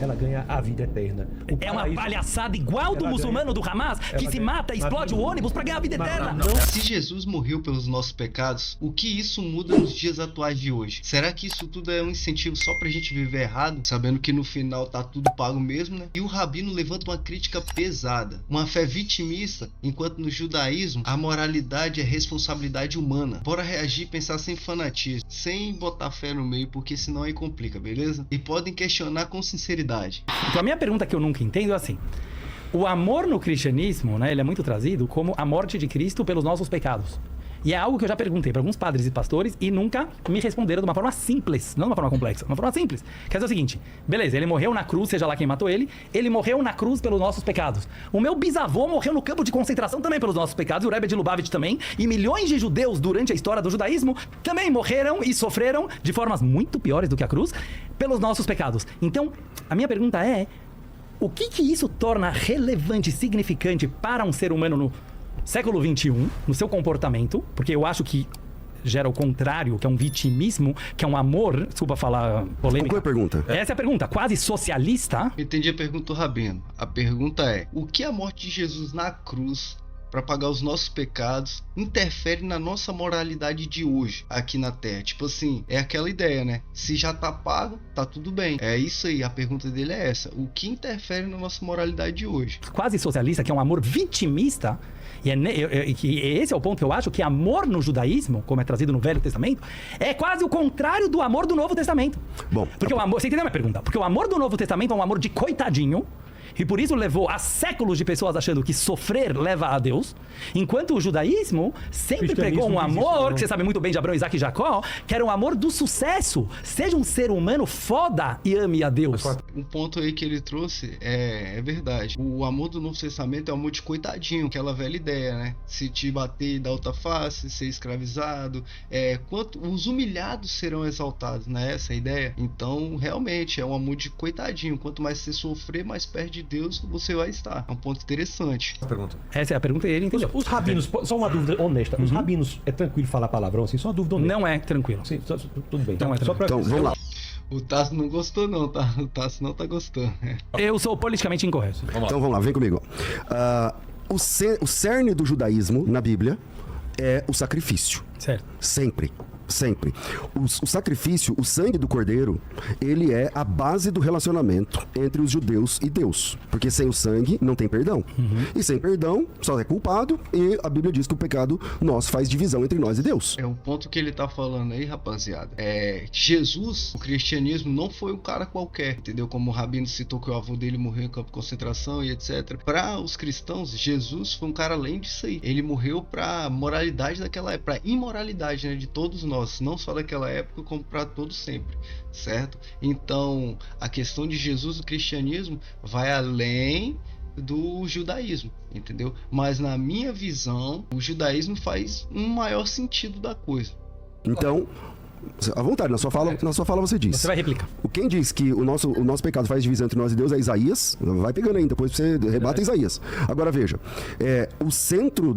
ela ganha a vida eterna. É uma palhaçada igual do muçulmano do Hamas, que se mata, explode o ônibus pra ganhar a vida eterna. Se Jesus morreu pelos nossos pecados, o que isso muda nos dias atuais de hoje? Será que isso tudo é um incentivo só pra gente viver errado, sabendo que no final tá tudo pago mesmo, né? E o Rabino levanta uma crítica pesada, uma fé vitimista, enquanto no judaísmo a moralidade é responsabilidade humana. Bora reagir e pensar sem fanatismo, sem botar fé no meio, porque senão aí complica, beleza? E podem questionar com sinceridade. Então a minha pergunta que eu nunca entendo é assim: o amor no cristianismo, né, ele é muito trazido como a morte de Cristo pelos nossos pecados. E é algo que eu já perguntei para alguns padres e pastores e nunca me responderam de uma forma simples, não de uma forma complexa, de uma forma simples. Quer dizer o seguinte: beleza, ele morreu na cruz, seja lá quem matou ele morreu na cruz pelos nossos pecados. O meu bisavô morreu no campo de concentração também pelos nossos pecados, e o Rebbe de Lubavitch também, e milhões de judeus durante a história do judaísmo também morreram e sofreram de formas muito piores do que a cruz pelos nossos pecados. Então, a minha pergunta é: o que isso torna relevante, significante para um ser humano no século XXI, no seu comportamento? Porque eu acho que gera o contrário, que é um vitimismo, que é um amor, desculpa falar polêmica. Qual é a pergunta? Essa é a pergunta, quase socialista. Entendi a pergunta do Rabino. A pergunta é: o que a morte de Jesus na cruz, para pagar os nossos pecados, interfere na nossa moralidade de hoje, aqui na Terra? Tipo assim, é aquela ideia, né? Se já tá pago, tá tudo bem. É isso aí, a pergunta dele é essa: o que interfere na nossa moralidade de hoje? Quase socialista, que é um amor vitimista. E esse é o ponto que eu acho que amor no judaísmo, como é trazido no Velho Testamento, é quase o contrário do amor do Novo Testamento. Bom, porque o amor, você entendeu a minha pergunta? Porque o amor do Novo Testamento é um amor de coitadinho, e por isso levou a séculos de pessoas achando que sofrer leva a Deus, enquanto o judaísmo sempre pregou um amor, que você sabe muito bem de Abraão, Isaac e Jacó, que era um amor do sucesso. Seja um ser humano foda e ame a Deus. Um ponto aí que ele trouxe é verdade. O amor do Novo Testamento é um amor de coitadinho, aquela velha ideia, né? Se te bater, dá outra face, ser escravizado. Os humilhados serão exaltados, né? Essa é a ideia. Então, realmente, é um amor de coitadinho. Quanto mais você sofrer, mais perto de Deus você vai estar. É um ponto interessante. Essa é a pergunta e ele entendeu. Os rabinos, só uma dúvida honesta, os rabinos, é tranquilo falar palavrão assim? Só uma dúvida honesta. Não é tranquilo. Sim, tudo bem. Não é só pra... Então, vamos lá. O Tasso não gostou não, tá? O Tasso não tá gostando. Eu sou politicamente incorreto. Então vamos lá, vem comigo. O cerne do judaísmo na Bíblia é o sacrifício. Certo. Sempre. Sempre. O sacrifício, o sangue do cordeiro, ele é a base do relacionamento entre os judeus e Deus. Porque sem o sangue não tem perdão. E sem perdão só é culpado, e a Bíblia diz que o pecado nosso faz divisão entre nós e Deus. É o ponto que ele tá falando aí, rapaziada. Jesus, o cristianismo não foi um cara qualquer, entendeu? Como o Rabino citou que o avô dele morreu em campo de concentração e etc. Para os cristãos, Jesus foi um cara além disso aí. Ele morreu pra moralidade daquela época, pra imoralidade, né, de todos nós. Não só daquela época, como para todos sempre, certo? Então, a questão de Jesus, o cristianismo, vai além do judaísmo, entendeu? Mas na minha visão, o judaísmo faz um maior sentido da coisa. Então, à vontade, na sua fala você diz. Você vai replicar. Quem diz que o nosso pecado faz divisão entre nós e Deus é Isaías. Vai pegando aí, depois você rebata Isaías. Agora veja, o centro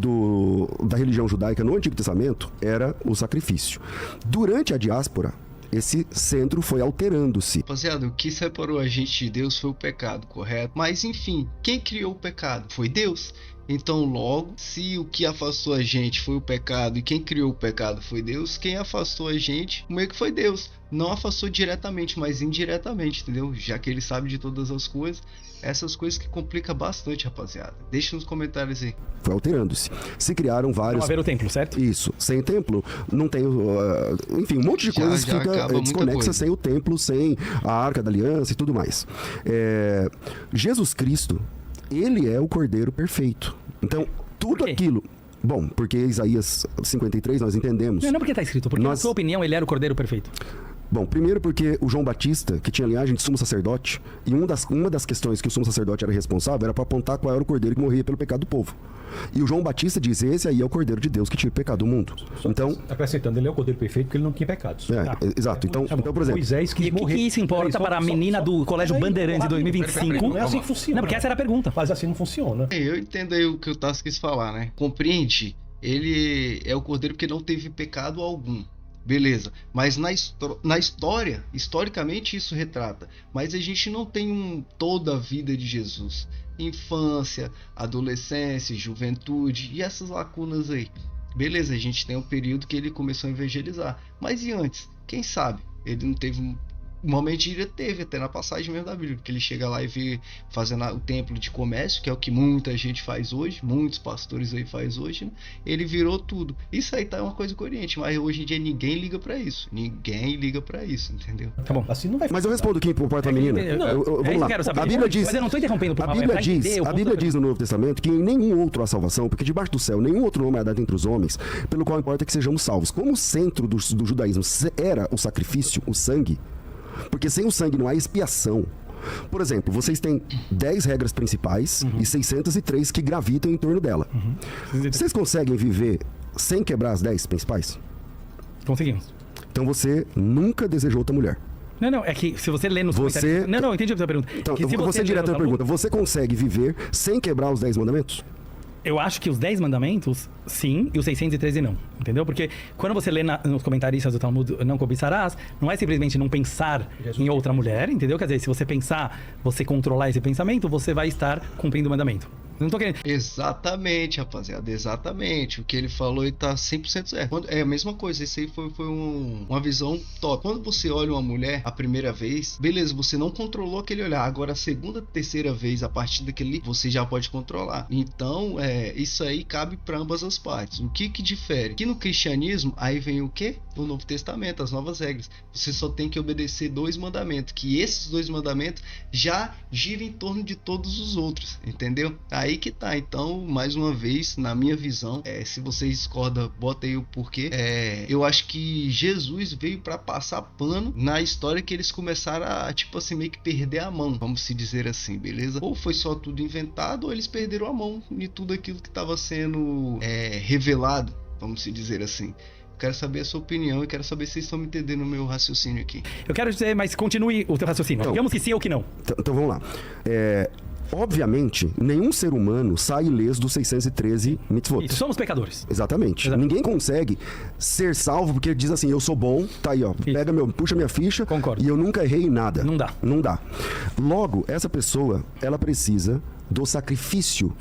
da religião judaica no Antigo Testamento era o sacrifício. Durante a diáspora, esse centro foi alterando-se. Rapaziada, o que separou a gente de Deus foi o pecado, correto? Mas enfim, quem criou o pecado? Foi Deus. Então logo, se o que afastou a gente foi o pecado e quem criou o pecado foi Deus, quem afastou a gente meio que foi Deus. Não afastou diretamente, mas indiretamente, entendeu? Já que ele sabe de todas as coisas. Essas coisas que complicam bastante, rapaziada. Deixa nos comentários aí. Foi alterando-se. Se criaram vários... Não haver o templo, certo? Isso. Sem templo, não tem... enfim, um monte de coisas fica desconexa sem o templo, sem a Arca da Aliança e tudo mais. Jesus Cristo, ele é o Cordeiro perfeito. Então, tudo aquilo... Bom, porque Isaías 53 nós entendemos... Não porque está escrito, porque na sua opinião ele era o Cordeiro perfeito. Bom, primeiro porque o João Batista, que tinha linhagem de sumo sacerdote, e uma das questões que o sumo sacerdote era responsável era para apontar qual era o cordeiro que morria pelo pecado do povo. E o João Batista diz, esse aí é o cordeiro de Deus que tira o pecado do mundo. Então, acrescentando, ele é o cordeiro perfeito porque ele não tinha pecados. Exato. Então, por exemplo... Moisés quis morrer. O que isso importa para a menina do Colégio Bandeirantes de 2025? Não é assim que funciona. Não, porque essa era a pergunta. Mas assim não funciona. Eu entendo aí o que o Tasso quis falar, né? Compreende? Ele é o cordeiro porque não teve pecado algum. beleza. Mas na história, historicamente isso retrata. Mas a gente não tem toda a vida de Jesus. Infância, adolescência, juventude e essas lacunas aí. Beleza, a gente tem um período que ele começou a evangelizar. Mas e antes? Quem sabe? Ele não teve... Normalmente ele teve, até na passagem mesmo da Bíblia, porque ele chega lá e vê fazendo o templo de comércio, que é o que muita gente faz hoje, muitos pastores aí faz hoje, né? Ele virou tudo. Isso aí tá uma coisa coerente, mas hoje em dia ninguém liga pra isso. Ninguém liga pra isso, entendeu? Tá bom. Assim não vai. Mas eu respondo aqui por parte da menina. Vamos lá. A Bíblia diz, mas eu não tô interrompendo por a Bíblia diz no Novo Testamento que em nenhum outro há salvação, porque debaixo do céu nenhum outro nome é dado entre os homens, pelo qual importa que sejamos salvos. Como o centro do judaísmo era o sacrifício, o sangue, porque sem o sangue não há expiação. Por exemplo, vocês têm 10 regras principais e 603 que gravitam em torno dela. Vocês conseguem viver sem quebrar as 10 principais? Conseguimos. Então você nunca desejou outra mulher. Não, é que se você lê nos comentários... Não, entendi a sua pergunta. Então, você direto a pergunta, você consegue viver sem quebrar os 10 mandamentos? Eu acho que os 10 mandamentos, sim, e os 613 não, entendeu? Porque quando você lê nos comentaristas do Talmud, não cobiçarás, não é simplesmente não pensar em outra mulher, entendeu? Quer dizer, se você pensar, você controlar esse pensamento, você vai estar cumprindo o mandamento. Não tô querendo... Exatamente, rapaziada, exatamente. O que ele falou e tá 100% certo. É a mesma coisa, isso aí foi uma visão top. Quando você olha uma mulher a primeira vez, beleza, você não controlou aquele olhar. Agora a segunda, terceira vez, a partir daquele, você já pode controlar. Então, isso aí cabe para ambas as partes. O que difere? Que no cristianismo, aí vem o quê? O Novo Testamento, as novas regras. Você só tem que obedecer 2 mandamentos, que esses 2 mandamentos já giram em torno de todos os outros, entendeu? Aí que tá. Então, mais uma vez, na minha visão, se vocês discordam, bota aí o porquê. Eu acho que Jesus veio para passar pano na história que eles começaram a, tipo assim, meio que perder a mão, vamos se dizer assim, beleza? Ou foi só tudo inventado, ou eles perderam a mão de tudo aquilo que estava sendo revelado, vamos se dizer assim. Quero saber a sua opinião e quero saber se vocês estão me entendendo o meu raciocínio aqui. Eu quero dizer, mas continue o teu raciocínio. Então, digamos que sim ou que não. Então vamos lá. Obviamente, nenhum ser humano sai ileso dos 613 mitzvot. Isso, somos pecadores. Exatamente. Ninguém consegue ser salvo porque diz assim, eu sou bom, tá aí, ó, puxa minha ficha. Concordo. E eu nunca errei em nada. Não dá. Não dá. Logo, essa pessoa, ela precisa do sacrifício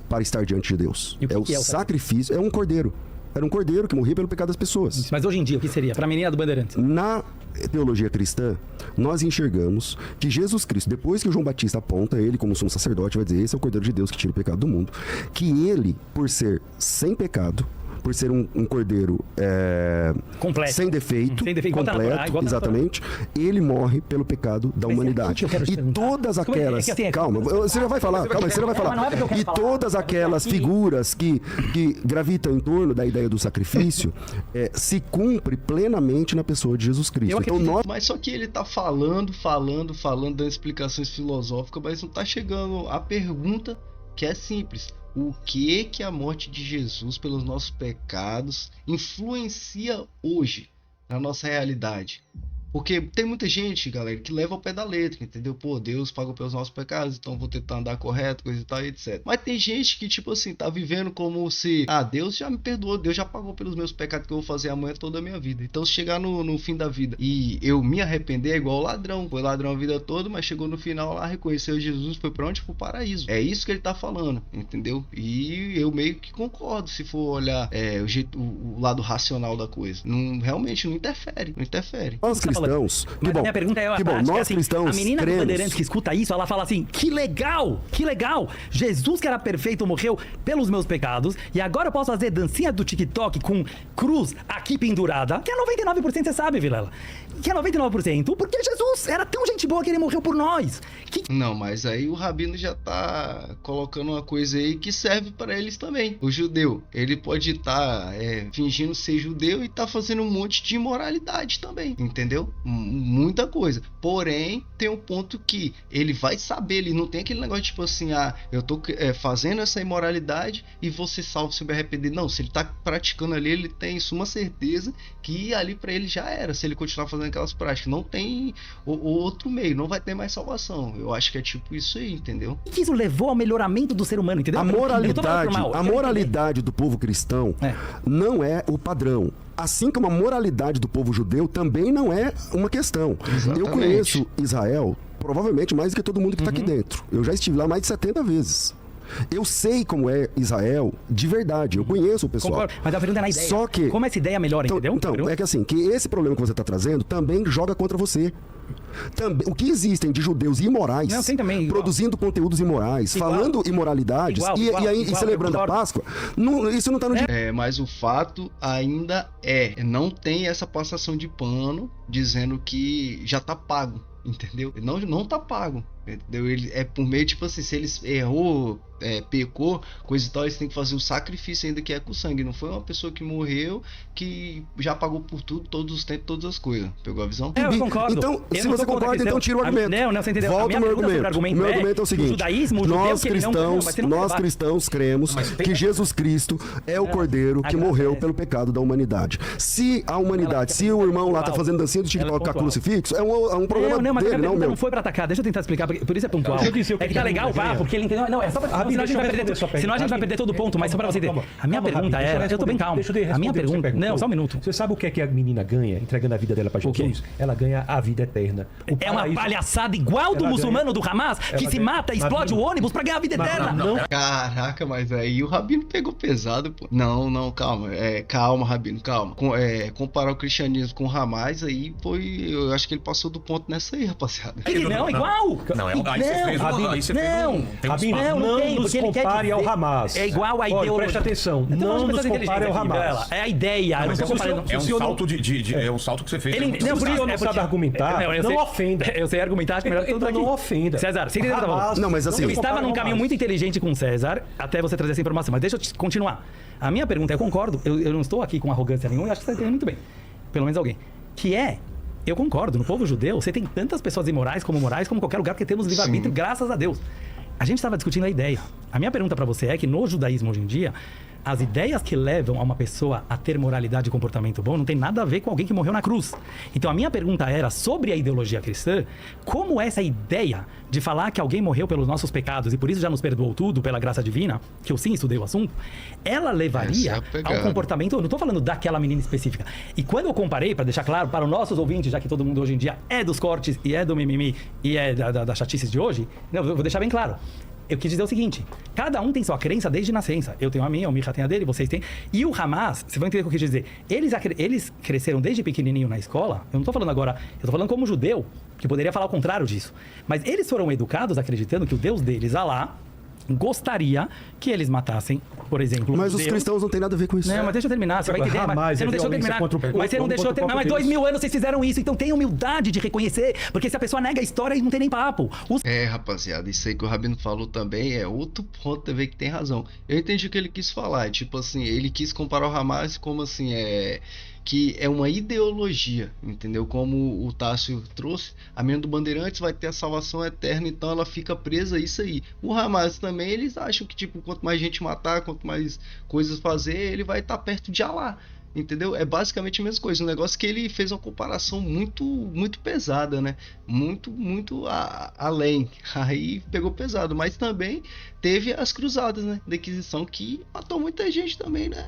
para estar diante de Deus. E o que é o sacrifício? É um cordeiro. Era um cordeiro que morria pelo pecado das pessoas. Mas hoje em dia, o que seria? Para a menina do Bandeirantes? Na teologia cristã, nós enxergamos que Jesus Cristo, depois que o João Batista aponta ele como sumo sacerdote, vai dizer, esse é o Cordeiro de Deus que tira o pecado do mundo, que ele, por ser sem pecado, por ser um cordeiro completo, sem defeito, completo, exatamente, ele morre pelo pecado da humanidade. E todas aquelas... Calma, você já vai falar, E todas aquelas figuras que gravitam em torno da ideia do sacrifício se cumpre plenamente na pessoa de Jesus Cristo. Mas só que ele tá falando, dando explicações filosóficas, mas não tá chegando a pergunta que é simples. O que a morte de Jesus pelos nossos pecados influencia hoje na nossa realidade? Porque tem muita gente, galera, que leva ao pé da letra, entendeu? Pô, Deus pagou pelos nossos pecados, então vou tentar andar correto, coisa e tal, etc. Mas tem gente que, tipo assim, tá vivendo como se... Deus já me perdoou, Deus já pagou pelos meus pecados que eu vou fazer amanhã toda a minha vida. Então, se chegar no fim da vida e eu me arrepender, é igual o ladrão. Foi ladrão a vida toda, mas chegou no final lá, reconheceu Jesus, foi pra onde? Pro paraíso. É isso que ele tá falando, entendeu? E eu meio que concordo, se for olhar o lado racional da coisa. Realmente não interfere. Nós cristãos, a minha pergunta é nós cristãos, a menina do Bandeirantes que escuta isso, ela fala assim, que legal, Jesus que era perfeito morreu pelos meus pecados e agora eu posso fazer dancinha do TikTok com cruz aqui pendurada, que é 99%, você sabe, Vilela, que é 99%, porque Jesus era tão gente boa que ele morreu por nós. Não, mas aí o Rabino já tá colocando uma coisa aí que serve para eles também. O judeu, ele pode estar fingindo ser judeu e tá fazendo um monte de imoralidade também, entendeu? Muita coisa. Porém, tem um ponto que ele vai saber, ele não tem aquele negócio tipo assim, eu tô fazendo essa imoralidade e vou ser salvo se eu me arrepender. Não, se ele tá praticando ali, ele tem suma certeza que ali para ele já era, se ele continuar fazendo aquelas práticas. Não tem outro meio, não vai ter mais salvação. Eu acho que é tipo isso aí, entendeu? Isso levou ao melhoramento do ser humano, entendeu? A moralidade do povo cristão não é o padrão. Assim como a moralidade do povo judeu também não é uma questão. Exatamente. Eu conheço Israel, provavelmente mais do que todo mundo que está aqui dentro. Eu já estive lá mais de 70 vezes. Eu sei como é Israel de verdade, eu conheço o pessoal. Concordo, mas a pergunta é na ideia. Só que, como essa ideia melhora, entendeu? Então, é que assim, que esse problema que você está trazendo também joga contra você. Também, o que existem de judeus imorais, não, tem também, produzindo conteúdos imorais, falando imoralidades e celebrando a Páscoa, isso não está no dia. Mas o fato ainda não tem essa passação de pano dizendo que já tá pago, entendeu? Não tá pago, entendeu? Ele é por meio, tipo assim, se eles errou, pecou, coisa e tal, eles têm que fazer o sacrifício ainda que é com sangue. Não foi uma pessoa que morreu, que já pagou por tudo, todos os tempos, todas as coisas. Pegou a visão? Eu concordo. Então, se você concorda, então tira o argumento. Não, você entendeu. Volta o meu argumento. O meu argumento é o seguinte: nós cristãos cremos que Jesus Cristo é o Cordeiro que morreu pelo pecado da humanidade. Se a humanidade, se o irmão lá tá fazendo dancinha do TikTok com a crucifixo, é um problema mas dele, não meu. Não foi pra atacar. Deixa eu tentar explicar, por isso é pontual. É que tá legal o papo, porque ele entendeu. Não, é só pra... Senão a gente vai perder todo o ponto, mas só pra você entender. A minha pergunta é... Eu tô bem calmo. A minha pergunta... Não, só um minuto. Você sabe o que a menina ganha entregando a vida dela pra Jesus? Ela ganha a vida eterna. É uma palhaçada igual do muçulmano do Hamas, que se mata, explode o ônibus pra ganhar a vida eterna. Caraca, mas aí o Rabino pegou pesado, pô. Não, calma. Calma, Rabino, calma. Comparar o cristianismo com o Hamas, aí foi... Eu acho que ele passou do ponto nessa aí, rapaziada. Não, igual. Rabino, não nos compare ao Hamas. É igual a ideologia. Presta atenção, não nos compare ao Hamas. É a ideia. É um salto que você fez. Não, por isso não sabe argumentar, não ofenda. Eu sei argumentar, acho melhor tudo aqui. Não ofenda. César, você entendeu o que eu tava falando? Não, mas assim... Eu estava num caminho muito inteligente com o César, até você trazer essa informação, mas deixa eu continuar. A minha pergunta, eu concordo, eu não estou aqui com arrogância nenhuma, eu acho que você está entendendo muito bem. Pelo menos alguém. Eu concordo, no povo judeu, você tem tantas pessoas imorais como morais, como qualquer lugar que temos livre-arbítrio, graças a Deus. A gente estava discutindo a ideia. A minha pergunta para você é que no judaísmo hoje em dia, as ideias que levam a uma pessoa a ter moralidade e comportamento bom não tem nada a ver com alguém que morreu na cruz. Então a minha pergunta era sobre a ideologia cristã, como essa ideia de falar que alguém morreu pelos nossos pecados e por isso já nos perdoou tudo pela graça divina, que eu sim estudei o assunto, ela levaria ao comportamento, eu não estou falando daquela menina específica. E quando eu comparei, para deixar claro para os nossos ouvintes, já que todo mundo hoje em dia é dos cortes e é do mimimi e é da chatices de hoje, eu vou deixar bem claro. Eu quis dizer o seguinte, cada um tem sua crença desde nascença. Eu tenho a minha, o Micha tem a dele, vocês têm. E o Hamas, vocês vão entender o que eu quis dizer. Eles cresceram desde pequenininho na escola. Eu não estou falando agora, eu estou falando como judeu, que poderia falar o contrário disso. Mas eles foram educados acreditando que o Deus deles, Alá, gostaria que eles matassem, por exemplo, mas os cristãos não tem nada a ver com isso. Não, mas deixa eu terminar, você vai entender. Você não deixou eu terminar. Mas você não deixou eu terminar. Mas 2000 anos vocês fizeram isso, então tenha humildade de reconhecer, porque se a pessoa nega a história, não tem nem papo. Rapaziada, isso aí que o Rabino falou também é outro ponto também que tem razão. Eu entendi o que ele quis falar, tipo assim, ele quis comparar o Hamas como assim, que é uma ideologia, entendeu? Como o Tássio trouxe, a menina do Bandeirantes vai ter a salvação eterna, então ela fica presa a isso aí. O Hamas também, eles acham que tipo, quanto mais gente matar, quanto mais coisas fazer, ele vai estar perto de Alá, entendeu? É basicamente a mesma coisa, um negócio que ele fez uma comparação muito pesada, né? Muito além, aí pegou pesado, mas também teve as cruzadas, né? Da Inquisição, que matou muita gente também, né?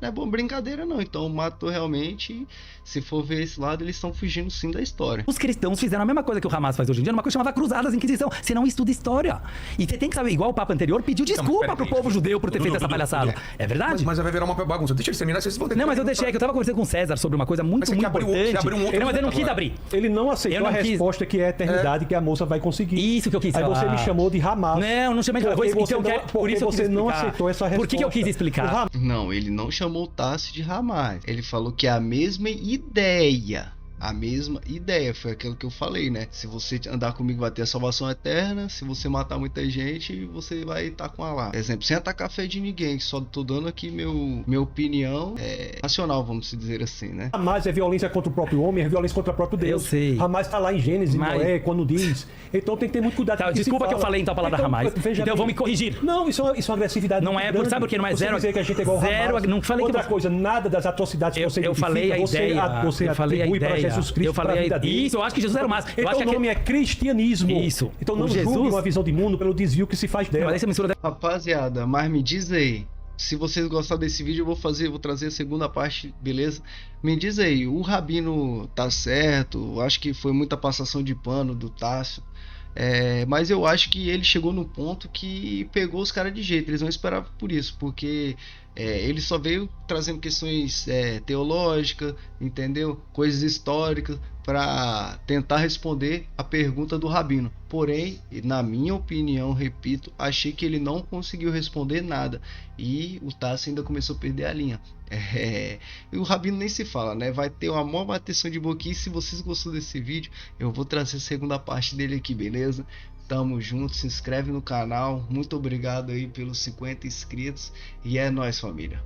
Não é bom brincadeira não, então matou realmente. Se for ver esse lado, eles estão fugindo sim da história. Os cristãos fizeram a mesma coisa que o Hamas faz hoje em dia, uma coisa chamada Cruzadas, Inquisição. Você não estuda história. E você tem que saber, igual o Papa anterior pediu desculpa pro povo judeu por ter feito essa palhaçada. É verdade? Mas vai virar uma bagunça. Deixa eles terminar, vocês vão ter. Não, mas eu deixei, que eu tava conversando com o César sobre uma coisa muito importante. Mas eu não quis abrir. Ele não aceitou a resposta que é a eternidade que a moça vai conseguir. Isso que eu quis falar. Aí você me chamou de Hamas. Não chamei de Hamas. Por isso você não aceitou essa resposta. Por que eu quis explicar? Não, ele não chamou o Tássio de Hamas. Ele falou que é a mesma ideia. A mesma ideia, foi aquilo que eu falei, né? Se você andar comigo vai ter a salvação eterna, se você matar muita gente, você vai estar com Alá. Exemplo, sem atacar a fé de ninguém, só tô dando aqui minha opinião racional, vamos dizer assim, né? Hamas é violência contra o próprio homem, é violência contra o próprio Deus. Eu sei. Hamas tá lá em Gênesis, Noé, quando diz. Então tem que ter muito cuidado. Tá, desculpa que eu falei então a palavra Hamas. Então eu vou me corrigir. Não, isso é agressividade. Não é, sabe por que não é zero? Dizer que a gente é igual zero, Hamas. Não falei outra coisa, nada das atrocidades que você eu falei a ideia. Você atribui para Jesus Cristo. Eu falei a ideia. Isso, eu acho que Jesus era o máximo. Então o nome é cristianismo. Isso. Então não julgue uma visão de mundo pelo desvio que se faz dela. Rapaziada, mas me diz aí, se vocês gostaram desse vídeo, eu vou trazer a segunda parte, beleza? Me diz aí, o Rabino tá certo? Acho que foi muita passação de pano do Tássio. Mas eu acho que ele chegou no ponto que pegou os caras de jeito. Eles não esperavam por isso, porque ele só veio trazendo questões teológicas, entendeu? Coisas históricas para tentar responder a pergunta do Rabino. Porém, na minha opinião, repito, achei que ele não conseguiu responder nada e o Tássio ainda começou a perder a linha. E o Rabino nem se fala, né? Vai ter uma maior bateção de boquinha. Se vocês gostaram desse vídeo, eu vou trazer a segunda parte dele aqui, beleza? Tamo junto, se inscreve no canal. Muito obrigado aí pelos 50 inscritos. E é nóis, família.